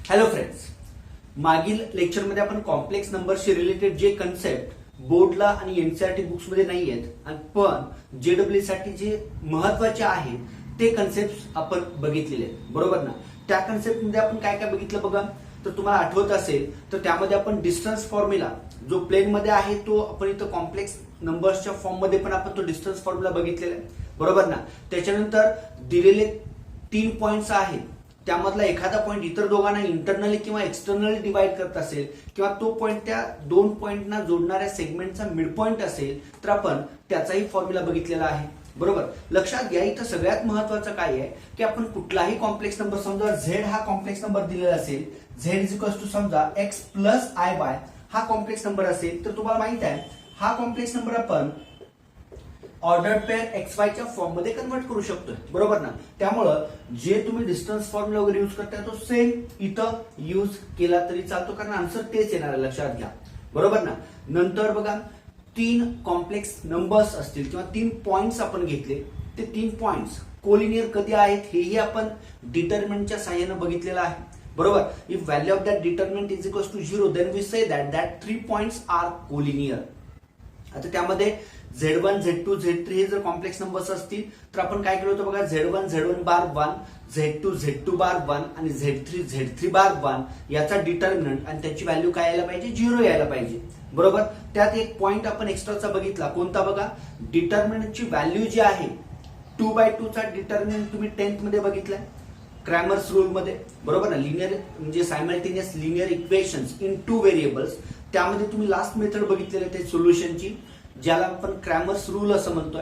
Hello friends, मागील लेक्चरमध्ये आपण कॉम्प्लेक्स नंबरशी रिलेटेड जे कन्सेप्ट बोर्डला आणि एनसीईआरटी बुक्स मध्ये नाही आहेत आणि पण जेडब्ल्यू साठी जे महत्वाचे आहेत ते कन्सेप्ट आपण बघितलेले आहेत, बरोबर ना. त्या कन्सेप्ट मध्ये आपण काय काय बघितलं बघा. तर तुम्हाला आठवत असेल तर त्यामध्ये आपण डिस्टन्स फॉर्म्युला जो प्लेन मध्ये आहे तो आपण इथं कॉम्प्लेक्स नंबर्सच्या फॉर्म मध्ये पण आपण तो डिस्टन्स फॉर्म्युला बघितलेला आहे, बरोबर ना. त्याच्यानंतर दिलेले 3 पॉइंट्स आहेत, त्यामधला एखादा पॉइंट इतर दोघांना इंटरनली किंवा एक्सटर्नली डिवाइड करत असेल किंवा तो पॉइंट त्या 2 पॉइंटना जोडणाऱ्या सेगमेंटचा मिड पॉइंट असेल तर आपण त्याचाही फॉर्म्युला बघितलेला आहे, बरोबर. लक्षात घ्या, इथं सगळ्यात महत्वाचं काय आहे की आपण कुठलाही कॉम्प्लेक्स नंबर, समजा झेड हा कॉम्प्लेक्स नंबर दिलेला असेल, झेड इज इक्वल टू समजा एक्स प्लस आय बाय हा कॉम्प्लेक्स नंबर असेल तर तुम्हाला माहित आहे हा कॉम्प्लेक्स नंबर आपण ऑर्डर पेअर एक्स वाय च्या फॉर्म मध्ये कन्वर्ट करू शकतोय, बरोबर ना. त्यामुळं जे तुम्ही डिस्टन्स फॉर्म्युला वगैरे युज करताय तो सेम इथं युज केला तरी चालतो, कारण आन्सर तेच येणार आहे, लक्षात घ्या, बरोबर ना. नंतर बघा 3 कॉम्प्लेक्स नंबर्स असतील किंवा 3 पॉइंट्स आपण घेतले, ते 3 पॉइंट्स कोलिनियर कधी आहेत हेही आपण डिटर्मिनंटच्या साहाय्याने बघितलेलं आहे, बरोबर. If value of that determinant is equal to 0 then we say that 3 points are collinear. आता त्यामध्ये Z1, Z2, Z3 हे जर कॉम्प्लेक्स नंबर्स असतील तर आपण काय केलं होतं बघा, Z1 बार 1, Z2 बार 1 आणि Z3 बार 1 याचा डिटर्मिनंट आणि त्याची व्हॅल्यू काय यायला पाहिजे, 0 यायला पाहिजे, बरोबर. त्यात एक पॉइंट आपण एक्स्ट्राचा बघितला, कोणता बघा, डिटर्मिनंटची व्हॅल्यू जी आहे 2/2 चा डिटर्मिनंट तुम्ही 10th मध्ये बघितलाय क्रॅमर्स रूल मध्ये, बरोबर ना. लिनियर म्हणजे simultaneous linear equations in 2 variables, त्यामध्ये तुम्ही लास्ट मेथड बघितलेली ते सोल्युशनची, ज्याला आपण क्रॅमर्स रूल असं म्हणतोय.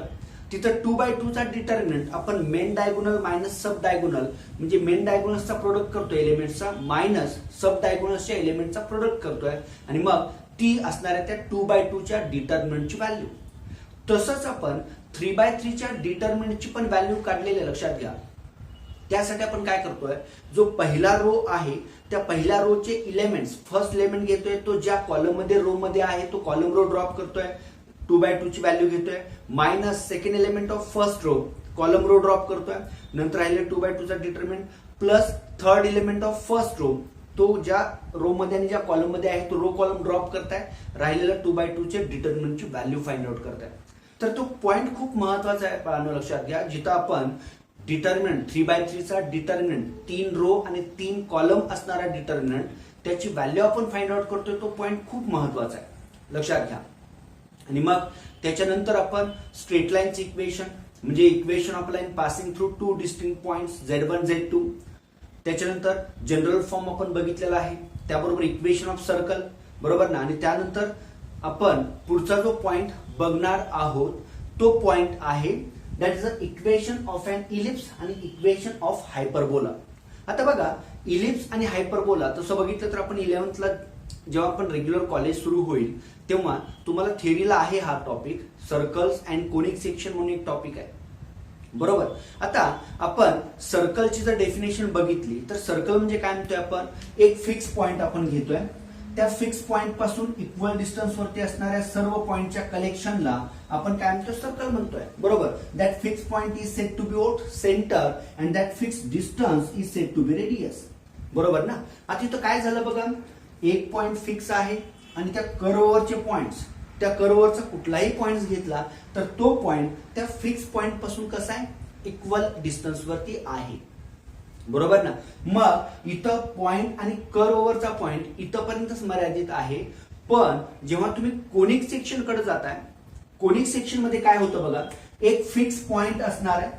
तिथं 2/2 चा डिटर्मिनंट आपण मेन डायगोनल मायनस सब डायगोनल, म्हणजे मेन डायगोनल्सचा प्रोडक्ट करतोय एलिमेंटचा मायनस सब डायगोनल्सच्या एलिमेंटचा प्रोडक्ट करतोय आणि मग ती असणाऱ्या त्या 2/2 च्या डिटर्मिनंटची व्हॅल्यू. तसंच आपण 3/3 च्या डिटर्मिनंटची पण व्हॅल्यू काढलेली, लक्षात घ्या. त्यासाठी आपण काय करतोय, जो पहिला रो आहे त्या पहिल्या रोचे इलेमेंट्स, फर्स्ट एलिमेंट घेतोय तो ज्या कॉलम मध्ये रो मध्ये आहे तो कॉलम रो ड्रॉप करतोय, 2/2 ची व्हॅल्यू घेतोय, minus second element of first row column row drop करतोय, नंतर राहिले 2/2 चा determinant plus third element of first row, तो ज्या रो मध्ये आणि ज्या कॉलम मध्ये आहे तो रो कॉलम ड्रॉप करताय, राहिलेला 2/2 चे डिटर्मिनंटची व्हॅल्यू फाइंड आउट करताय. तर तो पॉइंट खूप महत्वाचा आहे पाहणं, लक्षात घ्या. जिथं आपण डिटर्मिनंट 3/3 चा डिटर्मिनंट 3 रो आणि 3 कॉलम असणारा डिटर्मिनंट त्याची व्हॅल्यू आपण फाइंड आउट करतोय, तो पॉइंट खूप महत्वाचा आहे, लक्षात घ्या. आणि मग त्याच्यानंतर आपण स्ट्रेट लाईनचे इक्वेशन म्हणजे equation of line passing through 2 distinct points Z1 Z2, त्याच्यानंतर जनरल फॉर्म आपण बघितलेला आहे, त्याबरोबर इक्वेशन ऑफ सर्कल, बरोबर ना. आणि त्यानंतर आपण पुढचा जो पॉइंट बघणार आहोत तो पॉइंट आहे that is a equation of an ellipse आणि इक्वेशन ऑफ हायपरबोला. आता बघा, इलिप्स आणि हायपरबोला तसं बघितलं तर आपण 11th ला जेव्हा आपण रेग्युलर कॉलेज सुरू होईल तेव्हा तुम्हाला थेअरीला आहे हा topic, circles and conic section म्हणून एक टॉपिक आहे, बरोबर. आता आपण सर्कलची जर डेफिनेशन बघितली तर सर्कल म्हणजे काय म्हणतोय, आपण एक फिक्स पॉइंट आपण घेतोय, त्या फिक्स पॉइंट पासून इक्वल डिस्टन्स वरती असणाऱ्या सर्व पॉइंटच्या कलेक्शनला आपण काय म्हणतोय, सर्कल म्हणतोय, बरोबर. That fix point is said to be at centre and that fix distance is said to be radius, बरोबर ना. आता इथं काय झालं बघा, एक पॉइंट फिक्स आहे आणि त्या कर्ववरचे पॉइंट्स, त्या कर्ववरचा कुठलाही पॉइंट घेतला तर तो पॉइंट त्या फिक्स पॉइंट पासून कसा आहे, इक्वल डिस्टन्स वरती आहे, बरोबर ना. मग इथं पॉइंट आणि कर्ववरचा पॉइंट इथंपर्यंतच मर्यादित आहे, पण जेव्हा तुम्ही कोनिक सेक्शन कडे जाताय, कोनिक सेक्शन मध्ये काय होतं बघा, एक फिक्स पॉइंट असणार आहे,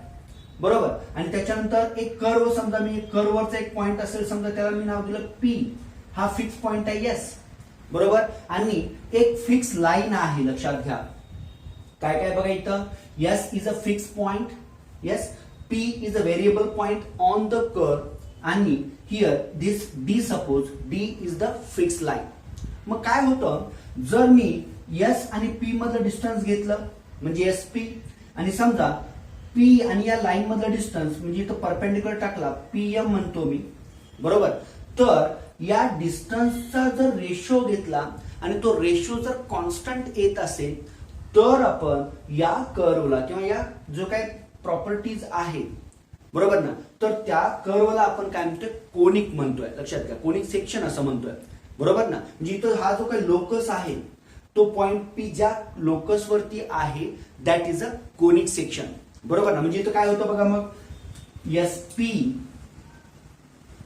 बरोबर. आणि त्याच्यानंतर एक कर्व, समजा मी कर्ववरचा एक पॉइंट असेल, समजा त्याला मी नाव दिलं P, हा फिक्स पॉइंट आहे, येस, बरोबर. आणि एक फिक्स लाईन आहे, लक्षात घ्या. काय काय बघा इथं, S is a fix point, yes, P is a variable point on the curve आणि here this D, suppose D is the fix line. मग काय होतं, जर मी S आणि P मधलं डिस्टन्स घेतलं म्हणजे SP, आणि समजा P आणि या लाईन मधलं डिस्टन्स म्हणजे इथं परपेंडिक्युलर टाकला PM म्हणतो मी, बरोबर. तर या डिस्टन्सचा जर रेशो घेतला आणि तो रेशो जर कॉन्स्टंट येत असेल तर आपण या कर्वला किंवा या जो काही प्रॉपर्टीज आहेत बरोबर ना. तर त्या कर्वला आपण काय म्हणतोय, कोनिक म्हणतोय. लक्षात घ्या, कोनिक सेक्शन असं म्हणतोय. बरोबर ना. म्हणजे इथं हा जो काही लोकस आहे तो पॉइंट पी ज्या लोकस वरती आहे that is a conic section. बरोबर ना. म्हणजे इथं काय होतं बघा, मग S P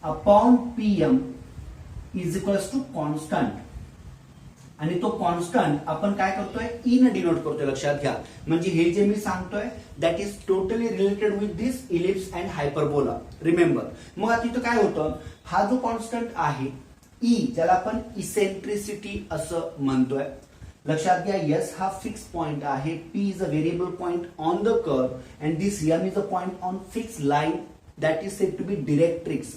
upon PM is equals to constant, आणि तो कॉन्स्टंट आपण काय करतोय, ई न डिनोट करतोय. लक्षात घ्या, म्हणजे हे जे मी सांगतोय that is totally related with this ellipse and hyperbola. Remember. मग आता इथं काय होतं, हा जो कॉन्स्टंट आहे ई, ज्याला आपण इसेंट्रिसिटी असं म्हणतोय. लक्षात घ्या, एस हा फिक्स पॉइंट आहे, P is a variable point on the curve and this M is a point on fix line that is said to be directrix,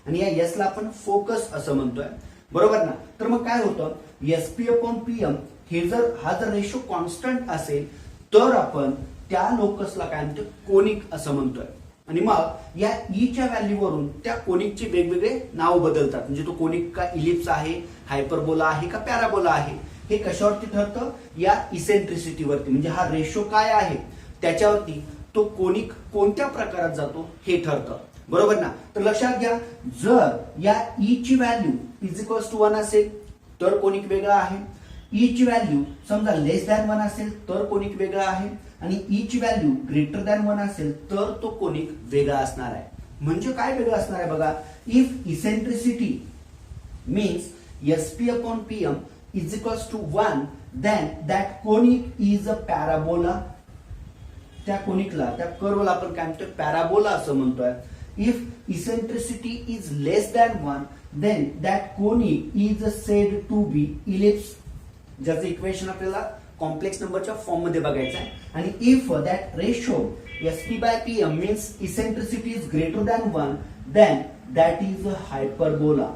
आणि या एस ला आपण फोकस असं म्हणतोय. बरोबर ना. तर मग काय होतं, एस पी अपॉन पीएम हे जर हा जर रेशो कॉन्स्टंट असेल तर आपण त्या लोकसला काय म्हणतो, कोनिक असं म्हणतोय. आणि मग या ईच्या व्हॅल्यूवरून त्या कोनिकचे वेगवेगळे नाव बदलतात. म्हणजे तो कोनिक का इलिप्स आहे, हायपरबोला आहे का पॅराबोला आहे, हे कशावरती ठरतं, या इसेंट्रिसिटीवरती. म्हणजे हा रेशो काय आहे त्याच्यावरती तो कोनिक कोणत्या प्रकारात जातो हे ठरतं. बरोबर ना. तर लक्षात घ्या, जर या ई ची व्हॅल्यू इज इक्वल्स टू 1 असेल तर कोनिक वेगळा आहे. ई ची व्हॅल्यू समजा लेस दॅन 1 असेल तर कोनिक वेगळा आहे, आणि ई ची व्हॅल्यू ग्रेटर दॅन 1 असेल तर तो कोनिक वेगळा असणार आहे. म्हणजे काय वेगळं असणार आहे बघा, if eccentricity means S P upon PM is equals to 1 then that conic is a parabola. त्या कोनिकला, त्या कर्वला आपण काय म्हणतोय, पॅराबोला असं म्हणतोय. If eccentricity is less than 1 then that conic is said to be ellipse, ज्याचं इक्वेशन आपल्याला कॉम्प्लेक्स नंबरच्या फॉर्म मध्ये बघायचं आहे. आणि if that ratio SP by PM means eccentricity is greater than 1 then that is a hyperbola.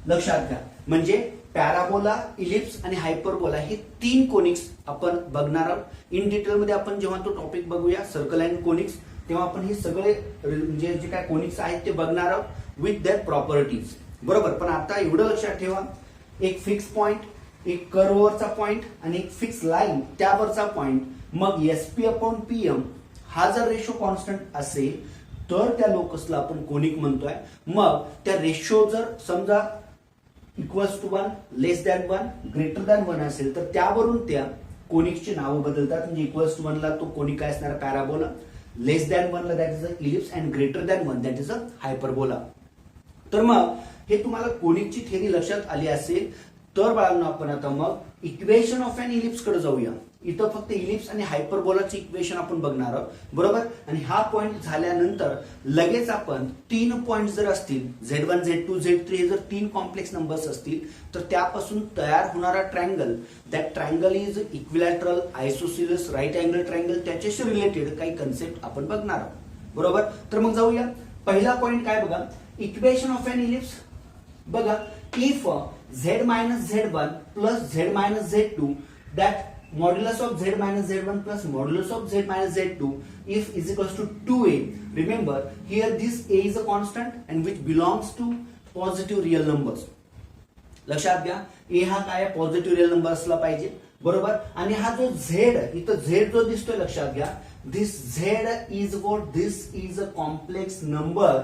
लक्षात घ्या, म्हणजे पॅराबोला, इलिप्स आणि हायपरबोला हे 3 कोनिक्स आपण बघणार आहोत. इन डिटेल मध्ये आपण जेव्हा तो टॉपिक बघूया सर्कल अँड कोनिक्स, तेव्हा आपण हे सगळे म्हणजे जे काय कोनिक्स आहेत ते बघणार आहोत विथ देअर प्रॉपर्टीज. बरोबर. पण आता एवढं लक्षात ठेवा, एक फिक्स पॉइंट, एक कर्ववरचा पॉइंट आणि एक फिक्स लाईन त्यावरचा पॉइंट. मग एसपी अपॉन पीएम हा जर रेशो कॉन्स्टंट असेल तर त्या लोकसला आपण कोनिक म्हणतोय. मग त्या रेशो जर समजा equals to 1, less than 1, greater than 1 असेल तर त्यावरून त्या कोनिक्सची नावं बदलतात. म्हणजे इक्वल्स टू 1 ला तो कोनिक काय असणार, पॅराबोला. लेस दॅन 1 ला that is a ellipse and greater than 1 that is a hyperbola. तर मग हे तुम्हाला कोनिकची थेरी लक्षात आली असेल तर बाळांनो आपण आता मग इक्वेशन ऑफ एन इलिप्स कडे जाऊया. इथं फक्त इलिप्स आणि हायपरबोलाचे इक्वेशन आपण बघणार आहोत. बरोबर. आणि हा पॉइंट झाल्यानंतर लगेच आपण 3 पॉइंट जर असतील, Z1, Z2, Z3 हे जर 3 कॉम्प्लेक्स नंबर्स असतील तर त्यापासून तयार होणारा triangle, that triangle is equilateral, isosceles, right angle triangle, त्याच्याशी रिलेटेड काही कन्सेप्ट आपण बघणार आहोत. बरोबर. तर मग जाऊया. पहिला पॉइंट काय बघा, इक्वेशन ऑफ एन इलिप्स. बघा, if Z minus Z1 plus Z minus Z2 that modulus of Z minus Z1 plus modulus of Z minus Z2 if is equals to 2a. Remember here this a is a constant and which belongs to positive real numbers. लक्षात घ्या, a हा काय positive real number असला पाहिजे. बरोबर. आणि हा जो Z इथं Z जो दिसतोय लक्षात घ्या, this Z is what, this is a complex number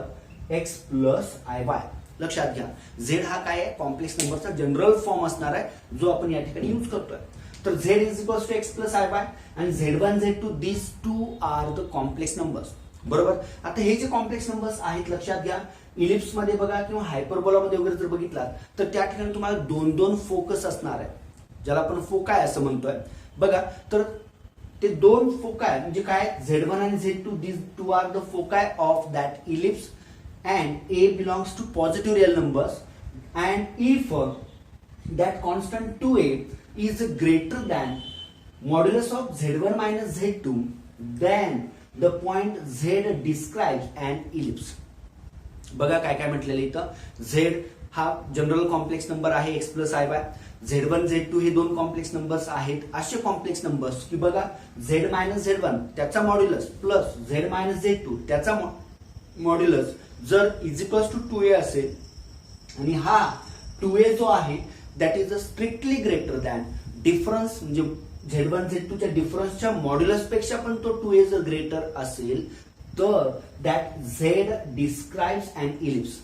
x plus iy. लक्षात घ्या, झेड हा काय आहे, कॉम्प्लेक्स नंबरचा जनरल फॉर्म असणार आहे जो आपण या ठिकाणी यूज करतोय. तर Z is equals to X plus I Y, आणि Z1, Z2 this 2 are the complex numbers. बरोबर. आता हे जे कॉम्प्लेक्स नंबर्स आहेत लक्षात घ्या, इलिप्स मध्ये बघा किंवा हायपरबोला मध्ये वगैरे जर बघितलात तर त्या ठिकाणी तुम्हाला 2-2 फोकस असणार आहे, ज्याला आपण फोकाय असं म्हणतोय. बघा, तर ते 2 फोकाय म्हणजे काय, Z1 आणि Z2 this 2 are the foci of that ellipse and a belongs to positive real numbers, and if that constant 2a is greater than modulus of Z1 minus Z2 then the point Z describes an ellipse. बघा काय काय म्हटलेलं इथं, Z हा general complex number आहे x plus I by, Z1 Z2 हे 2 complex numbers आहेत. असे कॉम्प्लेक्स नंबर्स की बघा Z मायनस Z1 त्याचा modulus plus Z minus Z2 त्याचा मॉड्युलस जर इज इक्वल्स टू 2a असेल आणि हा 2a जो आहे that is a strictly greater than difference, म्हणजे Z1 Z2 च्या डिफरन्सच्या मॉड्युलस पेक्षा पण तो 2a जर ग्रेटर असेल तर that Z describes an ellipse.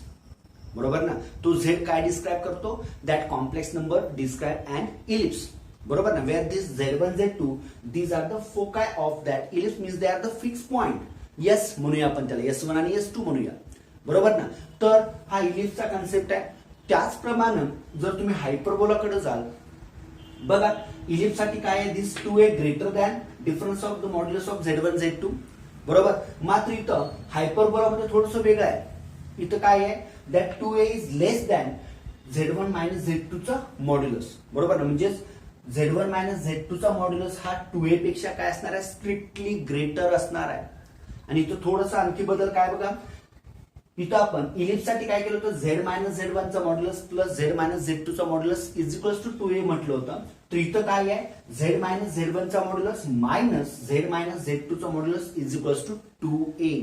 बरोबर ना, तो झेड काय डिस्क्राइब करतो, that complex number describe an ellipse. बरोबर ना, where this Z1 Z2 these are the foci of that ellipse, means they are the fix point. Yes म्हणूया आपण त्याला, S1 आणि S2 म्हणूया. बरोबर ना, तर हा इलिप्सचा कन्सेप्ट आहे. त्याचप्रमाणे जर तुम्ही हायपरबोलाकडे जाल, बघा इलिप्स साठी काय आहे, दिस 2a greater than difference of the modulus of Z1 Z2. बरोबर, मात्र इथं हायपरबोलामध्ये थोडंसं वेगळं आहे. इथं काय आहे, that 2a is less than Z1 minus Z2 चा मॉड्युलस. बरोबर ना, म्हणजे Z1 मायनस Z2 चा मॉड्युलस हा 2a पेक्षा काय असणार आहे, स्ट्रिक्टली ग्रेटर असणार आहे. आणि इथं थोडंसं आणखी बदल काय बघा, इथं आपण इलिप्स साठी काय केलं होतं, Z मायनस Z1 चा modulus plus Z minus Z2 चा modulus is equals to 2a म्हटलं होतं. तर इथं काय आहे, Z मायनस Z1 चा modulus minus Z minus Z2 चा modulus is equals to 2a.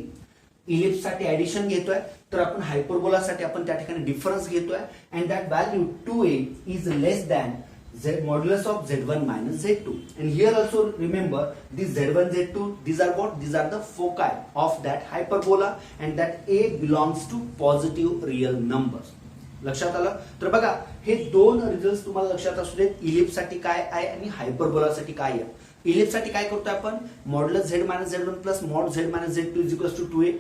Ellipse साठी ऍडिशन घेतोय, तर आपण हायपरबोलासाठी आपण त्या ठिकाणी डिफरन्स घेतोय. And that value 2a is less than Z modulus of Z1 minus Z2. And here also remember these Z1 Z2 these are what, these are the foci of that hyperbola and that A belongs to positive real numbers. लक्षात आलं. तर बघा हे दोन result तुम्हाला लक्षात असू देत, इलिप्स साठी काय आहे आणि हायपरबोला साठी काय आहे. इलिप्स साठी काय करतोय आपण, modulus Z minus Z1 plus mod Z minus Z2 is equals to 2a.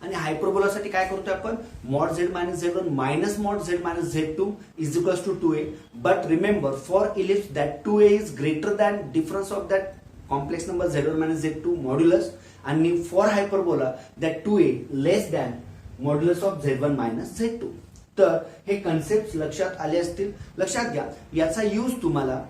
आणि हायपरबोलासाठी काय करतोय आपण, mod Z minus Z1 minus mod Z minus Z2 is equals to 2a. But remember for ellipse that 2a is greater than difference of that complex number Z1 minus Z2 modulus, आणि for hyperbola that 2a less than modulus of Z1 minus Z2. तर हे concept लक्षात आले असतील. लक्षात घ्या, याचा use तुम्हाला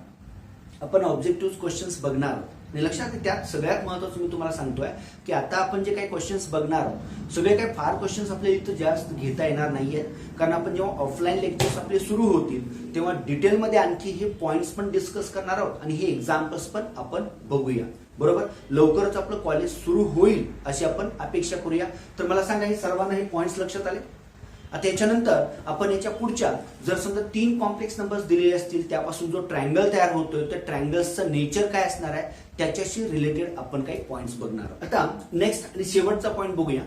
आपण ऑब्जेक्टिव्ह क्वेश्चन्स बघणार आहोत. आणि लक्षात त्यात सगळ्यात महत्वाचं मी तुम्हाला सांगतोय की आता आपण जे काही क्वेश्चन्स बघणार आहोत, सगळे काही फार क्वेश्चन्स आपल्याला इथं जास्त घेता येणार नाहीयेत. कारण आपण जेव्हा ऑफलाईन लेक्चर्स आपले सुरू होतील तेव्हा डिटेलमध्ये आणखी हे पॉइंट्स पण डिस्कस करणार आहोत आणि हे एक्झाम्पल्स पण आपण बघूया. बरोबर, लवकरच आपलं कॉलेज सुरू होईल अशी आपण अपेक्षा करूया. तर मला सांगा, हे सर्वांना हे पॉइंट्स लक्षात आले. आता याच्यानंतर आपण याच्या पुढच्या जर समजा 3 कॉम्प्लेक्स नंबर्स दिलेले असतील, त्यापासून जो ट्रायंगल तयार होतोय त्या ट्रायंगल्सचं नेचर काय असणार आहे त्याच्याशी रिलेटेड आपण काही पॉइंट्स बघणार आहोत. आता नेक्स्ट आणि शेवटचा पॉइंट बघूया,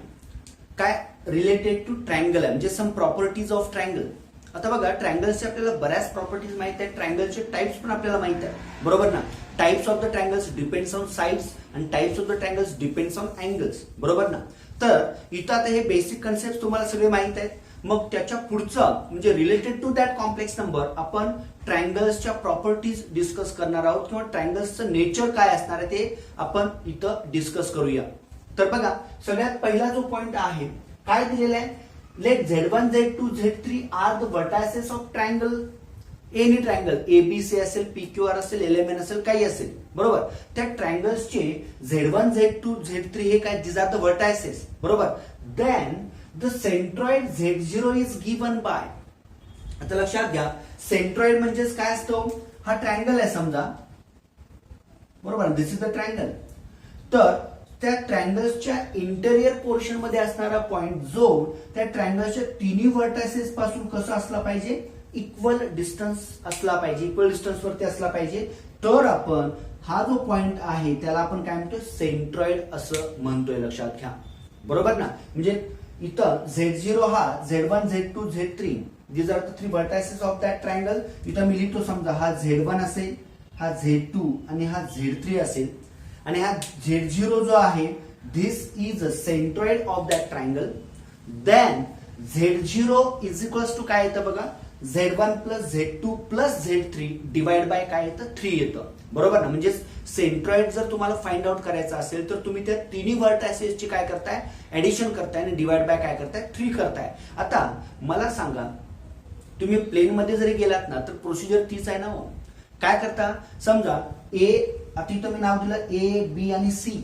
काय रिलेटेड टू ट्रायंगल आहे, म्हणजे सम प्रॉपर्टीज ऑफ ट्रायंगल. आता बघा, ट्रायंगल्सचे आपल्याला बऱ्याच प्रॉपर्टीज माहित आहेत, ट्रायंगलचे टाइप्स पण आपल्याला माहित आहे. बरोबर ना, types of the triangles depends on sides and types of the triangles depends on angles. बरोबर ना, तर इथं आता हे बेसिक कन्सेप्ट तुम्हाला सगळे माहित आहेत. मग त्याच्या पुढचं म्हणजे related to that complex number आपण ट्रायंगल्सच्या प्रॉपर्टीज डिस्कस करणार आहोत, किंवा ट्रायंगल्सचं नेचर काय असणार आहे ते आपण इथं डिस्कस करूया. तर बघा, सगळ्यात पहिला जो पॉइंट आहे काय दिलेला आहे, let Z1 Z2 Z3 are the vertices of triangle, any triangle ABC असेल, PQR असेल, LMN असेल, काही असेल. बरोबर, त्या ट्रायंगल्सचे Z1 Z2 Z3 हे काय, दीज आर द व्हर्टायसेस. बरोबर, then the centroid Z0 is given by. आता लक्षात घ्या, सेंट्रॉइड म्हणजेच काय असतो, हा ट्रायंगल आहे समजा. बरोबर, दिस इज द ट्रायंगल. तर त्या ट्रायंगल्सच्या इंटेरियर पोर्शन मध्ये असणारा पॉइंट जो त्या ट्रायंगलच्या तिन्ही व्हर्टायसेस पासून कसा असला पाहिजे, इक्वल डिस्टन्स असला पाहिजे, इक्वल डिस्टन्स वरती असला पाहिजे. तर आपण हा जो पॉइंट आहे त्याला आपण काय म्हणतोय, सेंट्रॉइड असं म्हणतोय. लक्षात घ्या. बरोबर ना, म्हणजे इथं Z0 हा Z1 Z2 Z3 these are the 3 vertices of that triangle. इथं मी लिहितो, समजा हा Z1 असेल, हा Z2 आणि हा Z3 असेल, आणि हा Z0 जो आहे this is a centroid of that triangle. Then Z0 is equals to काय येतं बघा, Z1 plus Z2 plus Z3 divide by काय येतं, 3 येतं. बरोबर ना, म्हणजे सेंट्रॉइड जर तुम्हाला फाइंड आउट करायचा असेल तर तुम्ही त्या तिन्ही व्हर्टायसेसची काय करताय, ऍडिशन करताय आणि डिवाइड बाय काय करताय, 3 करताय. आता मला सांगा, तुम्ही प्लेन मध्ये जरी गेलात ना तर प्रोसिजर तीच आहे ना हो. काय करता, समजा ए, आता इथं मी नाव दिलं A, B आणि C.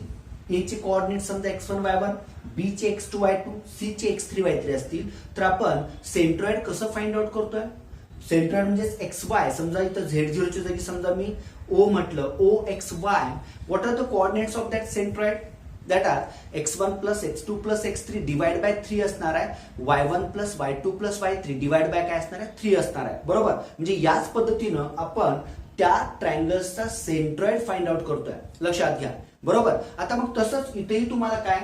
ए चे कोऑर्डिनेट समजा x1 y1, B चे x2 y2, C चे x3 y3 असतील, तर आपण सेंट्रॉइड कसं फाइंड आउट करतोय, सेंट्रॉइड म्हणजे XY. समजा इथं Z0 च्या जागी समजा मी O म्हटलं, OXY. What are the coordinates of that centroid, that are x1 plus x2 plus x3 divide by 3 असणार आहे, y1 plus y2 plus y3 divide by काय असणार आहे, 3 असणार आहे. बरोबर, म्हणजे याच पद्धतीनं आपण त्या ट्रायंगल्सचा सेंट्रॉइड फाइंड आउट करतोय. लक्षात घ्या. बरोबर, आता मग तसंच इथेही तुम्हाला काय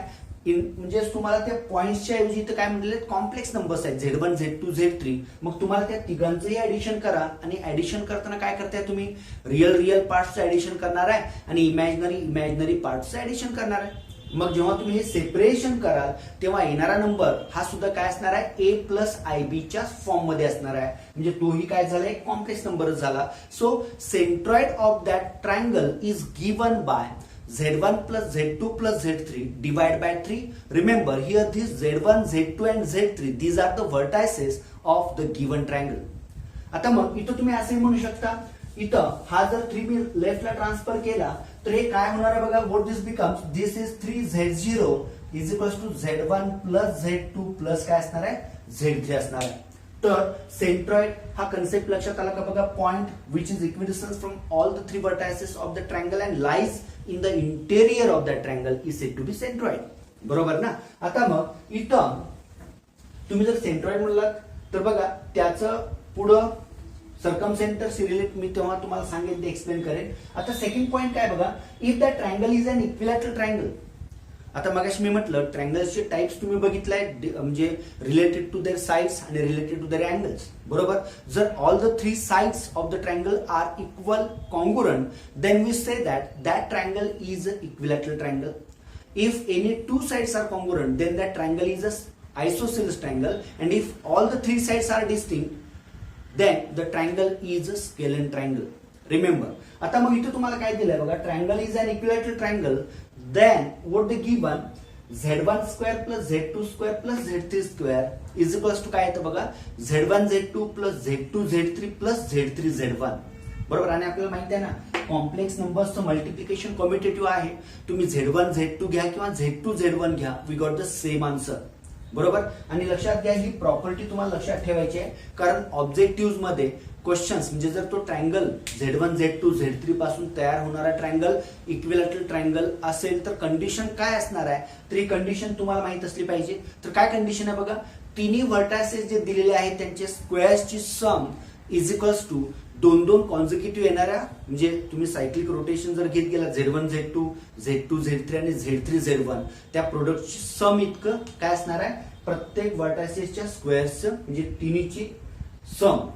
म्हणजे तुम्हाला त्या पॉइंट्सच्या ऐवजी इथं काय म्हटलेले कॉम्प्लेक्स नंबर्स आहेत Z1 Z2 Z3. मग तुम्हाला त्या तिघांचंही ऍडिशन करा आणि ऍडिशन करताना काय करताय तुम्ही रिअल पार्ट्सचं ऍडिशन करणार आहे आणि इमॅजिनरी पार्ट्सचं ऍडिशन करणार आहे. मग जेव्हा तुम्ही हे सेपरेशन कराल तेव्हा येणारा नंबर हा सुद्धा काय असणार आहे A+IB च्या फॉर्म मध्ये असणार आहे. म्हणजे तोही काय झालाय कॉम्प्लेक्स नंबरच झाला. So centroid of that triangle is given bye Z1 plus Z2 plus Z3 divided by 3. Remember here this Z1, Z2 and Z3 these are the vertices of the given triangle. आता मग इथं तुम्ही असंही म्हणू शकता इथं हा जर 3 मी लेफ्टला ट्रान्सफर केला तर हे काय होणार आहे बघा what this becomes this is 3Z0 is equals to Z1 plus Z2 plus काय असणार आहे Z3 असणार आहे. तर सेंट्रॉइड हा कन्सेप्ट लक्षात आला का बघा point which is equidistance from all the 3 vertices of the triangle and lies in the interior of the triangle is said to be centroid. बरोबर ना. आता मग इथं तुम्ही जर सेंट्रॉइड म्हणलात तर बघा त्याचं पुढं सर्कमसेंटर रिलेट मी तेव्हा तुम्हाला सांगेन ते एक्सप्लेन करेन. आता सेकंड पॉइंट काय बघा if the triangle is an equilateral triangle. आता मगाशी मी म्हटलं ट्रायंगल्सचे टाइप्स तुम्ही बघितलाय म्हणजे रिलेटेड टू देअर साइड्स आणि रिलेटेड टू देअर अँगल्स. बरोबर. जर all the 3 sides of the triangle are equal congruent then we say that triangle is an equilateral triangle. If any 2 sides are congruent then that triangle is a isosceles triangle, and if all the 3 sides are distinct then the triangle is a scalene triangle. Remember. आता मग इथे तुम्हाला काय दिलंय बघा triangle is an equilateral triangle then what the given Z1 square plus Z2 square plus Z3 square is equals to काय येतं बघा Z1 Z2 plus Z2 Z3 plus Z3 Z1. बरोबर. आणि आपल्याला माहिती आहे ना कॉम्प्लेक्स नंबर्सचं मल्टिप्लिकेशन कॉम्युटेटिव्ह आहे. तुम्ही Z1 Z2 घ्या किंवा Z2 Z1 घ्या we got the same answer. बरोबर. आणि लक्षात घ्या ही प्रॉपर्टी तुम्हाला लक्षात ठेवायची आहे कारण ऑब्जेक्टिव्ह मध्ये क्वेश्चन्स म्हणजे जर तो ट्रायंगल Z1 Z2 Z3 पासून तयार होणारा ट्रायंगल इक्विलॅटरल ट्रायंगल असेल तर कंडिशन काय असणार आहे तर ही कंडिशन तुम्हाला माहित असली पाहिजे. तर काय कंडिशन आहे बघा तिन्ही व्हर्टायसेस जे दिलेले आहेत त्यांचे स्क्वेअर्सची sum is equals to 2 consecutive येणाऱ्या म्हणजे तुम्ही सायक्लिक रोटेशन जर घेत गेला Z1 Z2 Z2 Z3 आणि Z3 Z1 त्या प्रोडक्टची सम इतकं काय असणार आहे प्रत्येक व्हर्टायसेसच्या स्क्वेअर्सचं म्हणजे तिन्हीची सम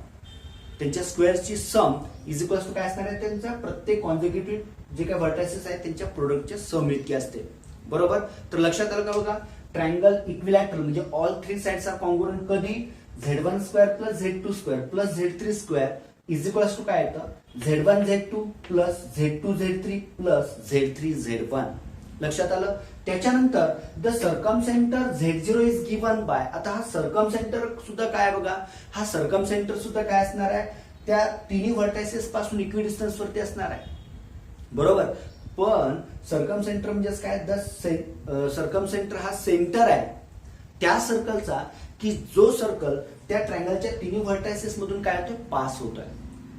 त्यांच्या स्क्वेअर्सची सम इज इक्वल्स टू काय असणार आहे त्यांचा प्रत्येक कॉन्झिक्युटिव्ह जे काही व्हर्टायसेस आहेत त्यांच्या प्रोडक्टच्या सम इतके असते. बरोबर. तर लक्षात आलं का बघा ट्रायंगल इक्विलॅटरल म्हणजे ऑल 3 साइड्स आर कॉन्ग्रुएंट कधी Z1 square plus Z2 square plus Z3 square is equals to काय येतं Z1 Z2 plus Z2 Z3 plus Z3 Z1. लक्षात आलं. त्याच्यानंतर the circumcentre Z0 is given by. आता हा सर्कमसेंटर सुद्धा काय बघा हा सर्कमसेंटर सुद्धा काय असणार आहे त्या तिन्ही व्हर्टायसेस पासून इक्विडिस्टन्स वरती असणार आहे. बरोबर. पण सर्कमसेंटर म्हणजे काय द सर्कमसेंटर हा सेंटर आहे त्या सर्कलचा की जो सर्कल त्या ट्रायंगलच्या तिन्ही व्हर्टायसेस मधून काय होतोय पास होतोय.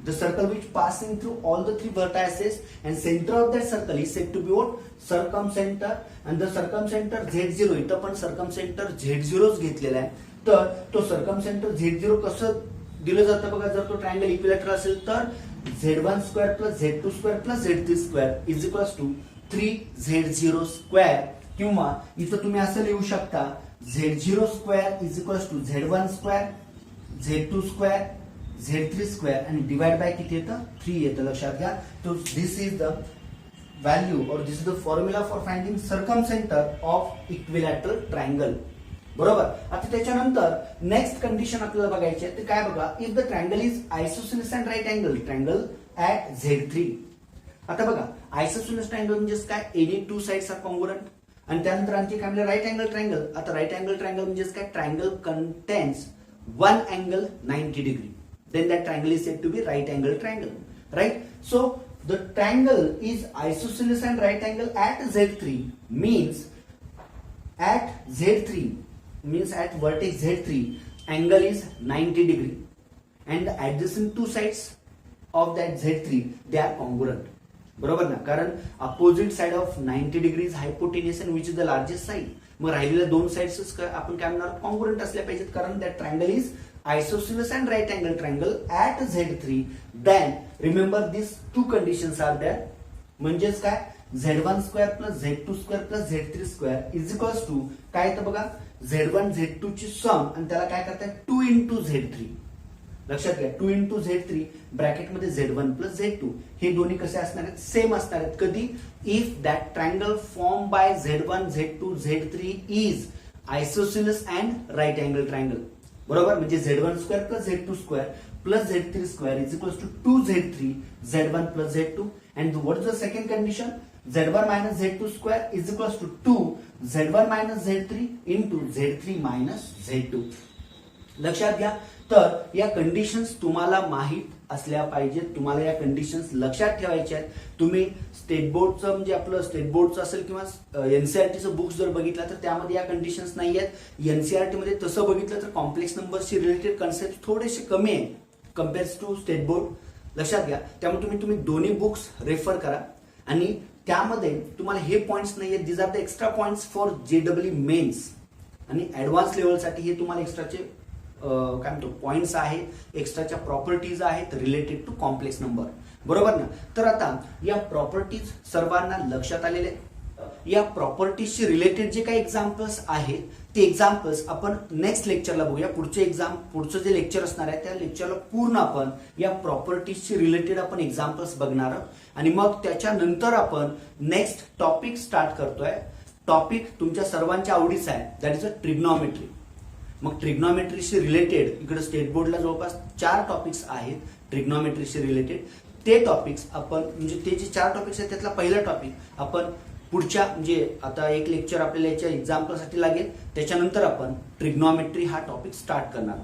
The circle which passing through all the 3 vertices and center of that circle is said to be what circumcenter and the circumcenter Z0 इथं पण circumcenter Z0 घेतलेला आहे. तर तो circumcenter Z0 कसं दिलं जातं बघा जर तो ट्रायंगल इक्विलॅटरल असेल तर Z1 square plus Z2 square plus Z3 square is equals to 3Z0 square किंवा इथं तुम्ही असं लिहू शकता Z0 square is equals to Z1 square Z2 square Z3 square आणि डिवाइड बाय किती येतं 3 येतं. लक्षात घ्या. तो दिस इज द व्हॅल्यू और this is the formula for finding circumcentre of equilateral triangle. बरोबर. आता त्याच्यानंतर नेक्स्ट कंडिशन आपल्याला बघायची आहे ते काय बघा if the triangle is isosceles and right angle triangle at Z3. आता बघा आयसोसेलेस ट्रायंगल म्हणजे काय एनी 2 साइड्स आर कॉन्ग्रुएंट आणि त्यानंतर आणखी काय म्हणजे राईट अँगल ट्रायंगल. आता राईट अँगल ट्रायंगल म्हणजे काय triangle contains 1 angle 90 degree then that triangle is said to be right angle triangle, right? So the triangle is isosceles and right angle at Z3 means at vertex Z3 angle is 90 degree and the adjacent 2 sides of that Z3 they are congruent. बरोबर ना कारण opposite side of 90 degree is hypotenuse and which is the largest side. मग राहिलेल्या 2 sides आपण काय म्हणणार congruent असल्या पाहिजेत कारण that triangle is isosceles and right angle triangle at Z3 then remember these 2 conditions are there. म्हणजेच काय Z1 plus Z2 plus Z3 square is equals to काय येतं बघा, Z1 Z2 ची सम आणि त्याला काय करताय 2 इंटू Z3. लक्षात घ्या 2 into Z3 ब्रॅकेटमध्ये Z1 plus Z2 हे दोन्ही कसे असणार आहेत, सेम असणार आहेत. कधी, if that triangle form by Z1 Z2 Z3 is isosceles and right angle triangle. बरोबर, म्हणजे Z1 square plus Z2 square plus Z3 square is equals to 2Z3 Z1 plus Z2. And what is the second condition, Z1 minus Z2 square is equals to 2 Z1 minus Z3 into Z3 minus Z2. लक्षात घ्या. तर या conditions तुम्हाला माहित असल्या पाहिजेत, तुम्हाला या कंडिशन्स लक्षात ठेवायच्या आहेत. तुम्ही स्टेट बोर्डचं म्हणजे आपलं स्टेट बोर्डचं असेल किंवा एनसीआरटीचं बुक्स जर बघितलं तर त्यामध्ये या कंडिशन्स नाही आहेत. एनसीआरटी मध्ये तसं बघितलं तर कॉम्प्लेक्स नंबरशी रिलेटेड कन्सेप्ट थोडेसे कमी आहे कम्पेअर्ड टू स्टेट बोर्ड. लक्षात घ्या. त्यामुळे तुम्ही दोन्ही बुक्स रेफर करा आणि त्यामध्ये तुम्हाला हे पॉइंट्स नाही आहेत, these are the extra points for जेडब्ल्यू मेन्स आणि ऍडव्हान्स लेवलसाठी हे तुम्हाला एक्स्ट्राचे काय म्हणतो पॉइंट्स आहेत, एक्स्ट्राच्या प्रॉपर्टीज आहेत रिलेटेड टू कॉम्प्लेक्स नंबर. बरोबर ना. तर आता या प्रॉपर्टीज सर्वांना लक्षात आलेले आहेत. या प्रॉपर्टीजशी रिलेटेड जे काही एक्झाम्पल्स आहेत ते एक्झाम्पल्स आपण नेक्स्ट लेक्चरला बघूया. पुढचं जे लेक्चर असणार आहे त्या लेक्चरला पूर्ण आपण या प्रॉपर्टीजशी रिलेटेड आपण एक्झाम्पल्स बघणार आहोत आणि मग त्याच्यानंतर आपण नेक्स्ट टॉपिक स्टार्ट करतोय. टॉपिक तुमच्या सर्वांच्या आवडीचा आहे, दॅट इज अ ट्रिग्नॉमेट्री. मग ट्रिग्नॉमेट्रीशी रिलेटेड इकडे स्टेट बोर्डला जवळपास 4 टॉपिक्स आहेत ट्रिग्नॉमेट्रीशी रिलेटेड. ते टॉपिक्स आपण म्हणजे ते जे 4 टॉपिक्स आहेत त्यातला पहिला टॉपिक आपण पुढच्या म्हणजे आता एक लेक्चर आपल्याला याच्या एक्झाम्पलसाठी लागेल, त्याच्यानंतर आपण ट्रिग्नॉमेट्री हा टॉपिक स्टार्ट करणार.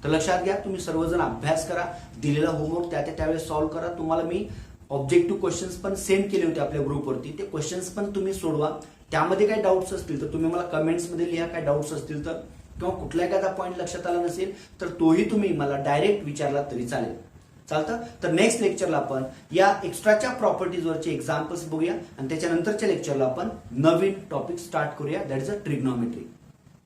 तर लक्षात घ्या, तुम्ही सर्वजण अभ्यास करा, दिलेला होमवर्क त्यावेळेस सॉल्व्ह करा. तुम्हाला मी ऑब्जेक्टिव्ह क्वेश्चन्स पण सेंड केले होते आपल्या ग्रुपवरती, ते क्वेश्चन्स पण तुम्ही सोडवा. त्यामध्ये काही डाऊट्स असतील तर तुम्ही मला कमेंट्समध्ये लिहा, काय डाऊट्स असतील तर, किंवा कुठला एखादा पॉईंट लक्षात आला नसेल तर तोही तुम्ही मला डायरेक्ट विचारला तरी चालेल. चालतं. तर नेक्स्ट लेक्चरला आपण या एक्स्ट्राच्या प्रॉपर्टीजवरचे एक्झाम्पल्स बघूया आणि त्याच्यानंतरच्या लेक्चरला आपण नवीन टॉपिक स्टार्ट करूया, दॅट इज अ ट्रिग्नॉमेट्री.